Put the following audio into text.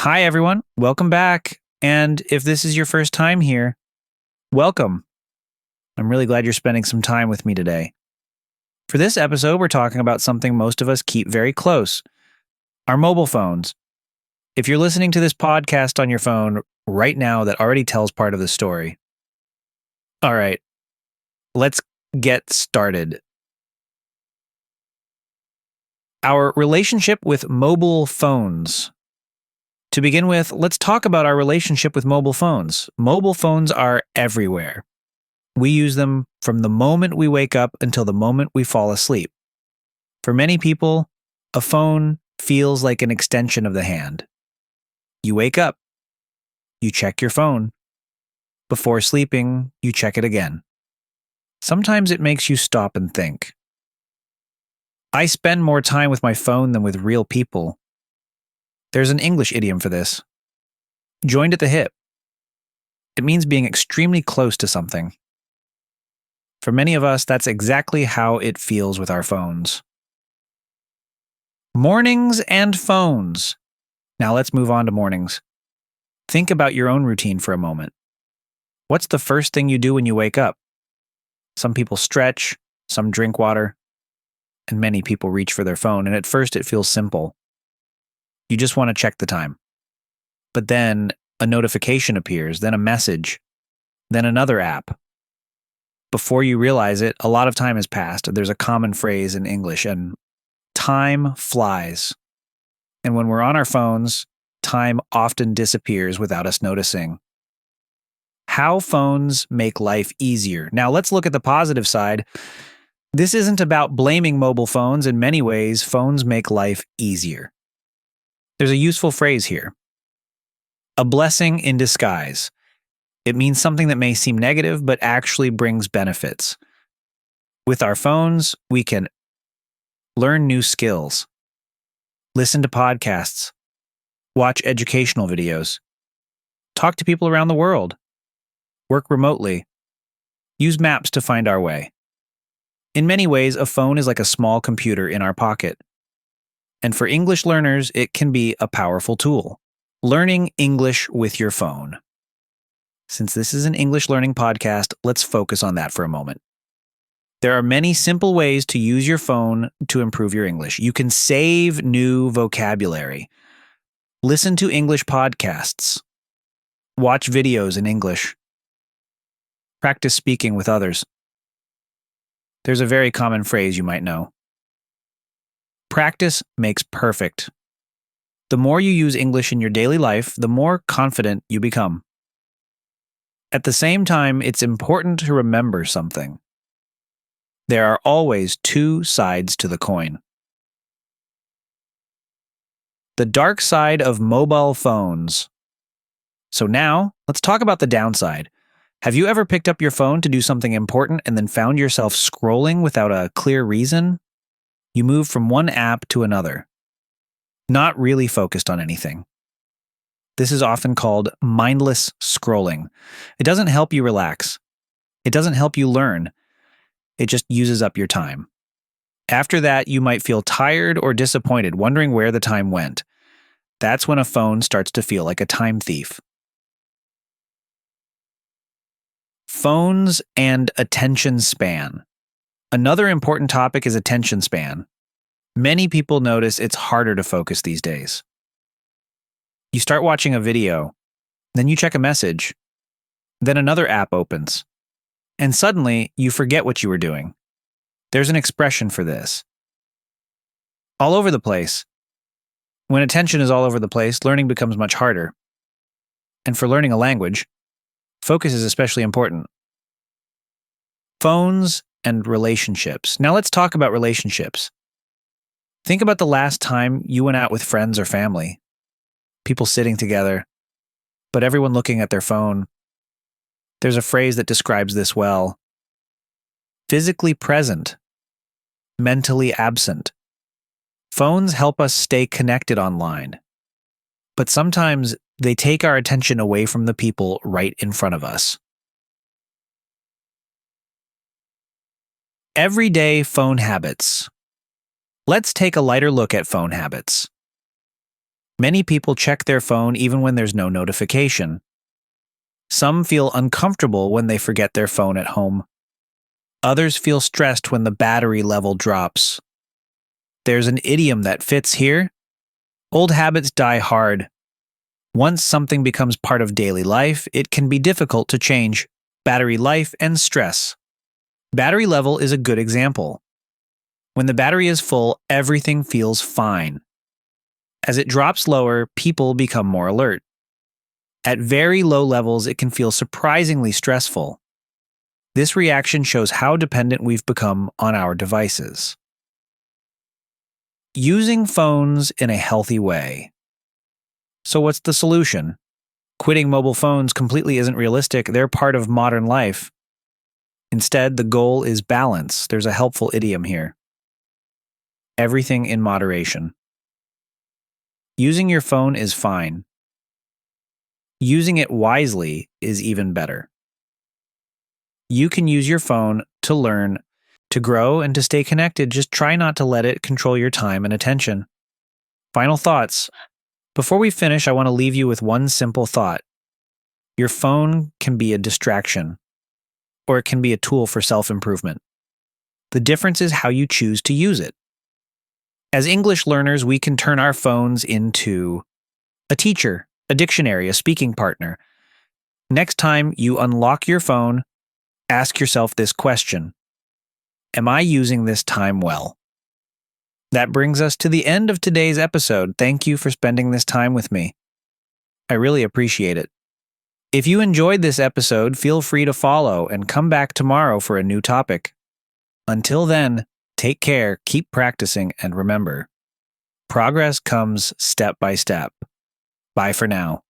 Hi, everyone. Welcome back. And if this is your first time here, welcome. I'm really glad you're spending some time with me today. For this episode, we're talking about something most of us keep very close: our mobile phones. If you're listening to this podcast on your phone right now, that already tells part of the story. All right, let's get started. Our relationship with mobile phones. To begin with, let's talk about our relationship with mobile phones. Mobile phones are everywhere. We use them from the moment we wake up until the moment we fall asleep. For many people, a phone feels like an extension of the hand. You wake up, you check your phone. Before sleeping, you check it again. Sometimes it makes you stop and think. I spend more time with my phone than with real people. There's an English idiom for this: joined at the hip. It means being extremely close to something. For many of us, that's exactly how it feels with our phones. Mornings and phones. Now let's move on to mornings. Think about your own routine for a moment. What's the first thing you do when you wake up? Some people stretch, some drink water, and many people reach for their phone, and at first it feels simple. You just want to check the time. But then a notification appears, then a message, then another app. Before you realize it, a lot of time has passed. There's a common phrase in English, and time flies. And when we're on our phones, time often disappears without us noticing. How phones make life easier. Now let's look at the positive side. This isn't about blaming mobile phones. In many ways, phones make life easier. There's a useful phrase here: a blessing in disguise. It means something that may seem negative, but actually brings benefits. With our phones, we can learn new skills, listen to podcasts, watch educational videos, talk to people around the world, work remotely, use maps to find our way. In many ways, a phone is like a small computer in our pocket. And for English learners, it can be a powerful tool. Learning English with your phone. Since this is an English learning podcast, let's focus on that for a moment. There are many simple ways to use your phone to improve your English. You can save new vocabulary, listen to English podcasts, watch videos in English, practice speaking with others. There's a very common phrase you might know: practice makes perfect. The more you use English in your daily life, the more confident you become. At the same time, it's important to remember something. There are always two sides to the coin. The dark side of mobile phones. So now, let's talk about the downside. Have you ever picked up your phone to do something important and then found yourself scrolling without a clear reason? You move from one app to another, not really focused on anything. This is often called mindless scrolling. It doesn't help you relax. It doesn't help you learn. It just uses up your time. After that, you might feel tired or disappointed, wondering where the time went. That's when a phone starts to feel like a time thief. Phones and attention span. Another important topic is attention span. Many people notice it's harder to focus these days. You start watching a video, then you check a message, then another app opens, and suddenly you forget what you were doing. There's an expression for this: all over the place. When attention is all over the place, learning becomes much harder. And for learning a language, focus is especially important. Phones and relationships. Now let's talk about relationships. Think about the last time you went out with friends or family. People sitting together, but everyone looking at their phone. There's a phrase that describes this well: physically present, mentally absent. Phones help us stay connected online, but sometimes they take our attention away from the people right in front of us. Everyday phone habits. Let's take a lighter look at phone habits. Many people check their phone even when there's no notification. Some feel uncomfortable when they forget their phone at home. Others feel stressed when the battery level drops. There's an idiom that fits here. Old habits die hard. Once something becomes part of daily life, it can be difficult to change. Battery life and stress. Battery level is a good example. When the battery is full, everything feels fine. As it drops lower, people become more alert. At very low levels, it can feel surprisingly stressful. This reaction shows how dependent we've become on our devices. Using phones in a healthy way. So what's the solution? Quitting mobile phones completely isn't realistic. They're part of modern life. Instead, the goal is balance. There's a helpful idiom here. Everything in moderation. Using your phone is fine. Using it wisely is even better. You can use your phone to learn, to grow, and to stay connected. Just try not to let it control your time and attention. Final thoughts. Before we finish, I want to leave you with one simple thought. Your phone can be a distraction, or it can be a tool for self-improvement. The difference is how you choose to use it. As English learners, we can turn our phones into a teacher, a dictionary, a speaking partner. Next time you unlock your phone, ask yourself this question. Am I using this time well? That brings us to the end of today's episode. Thank you for spending this time with me. I really appreciate it. If you enjoyed this episode, feel free to follow and come back tomorrow for a new topic. Until then, take care, keep practicing, and remember, progress comes step by step. Bye for now.